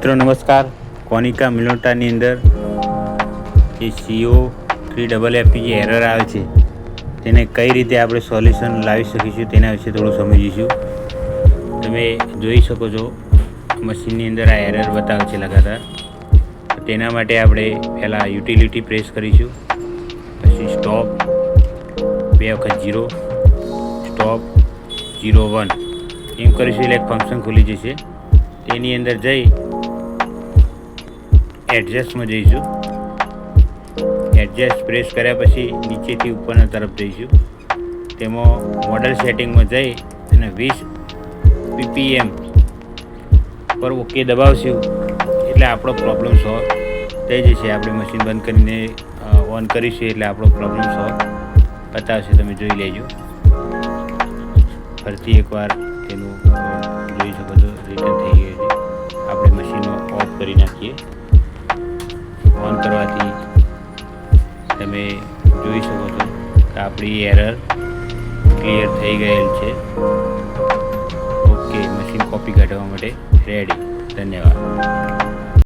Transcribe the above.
મિત્રો નમસ્કાર. કોનિકા મિનોટાની અંદર જે CO3FF જે એરર આવે છે તેને કઈ રીતે આપણે સોલ્યુશન લાવી શકીશું તેના વિશે થોડું સમજીશું. તમે જોઈ શકો છો મશીનની અંદર આ એરર બતાવે છે લગાતાર. તેના માટે આપણે પહેલાં યુટિલિટી પ્રેસ કરીશું, પછી સ્ટોપ 2 વખત 0, સ્ટોપ 0 1 એમ કરીશું એટલે એક ફંક્શન ખુલી જશે. તેની અંદર જઈ એડજસ્ટમાં જઈશું. એડજસ્ટ પ્રેસ કર્યા પછી નીચેથી ઉપરના તરફ જઈશું. તેમાં મોડલ સેટિંગમાં જઈ અને 20 PPM પર ઓકે દબાવશું એટલે આપણો પ્રોબ્લેમ સોલ્વ થઈ જશે. આપણે મશીન બંધ કરીને ઓન કરીશું એટલે આપણો પ્રોબ્લેમ સોલ્વ બતાવશે. તમે જોઈ લેજો. ફરીથી એકવાર તેનું જોઈ શકો છો રિટર્ન થઈ ગયું છે. આપણે મશીનો ઓફ કરી નાખીએ. ઓન કરવાથી તમે જોઈ શકો છો કે આપણી એરર ક્લિયર થઈ ગયેલ છે. ઓકે, મશીન કોપી કાઢવા માટે રેડી. ધન્યવાદ.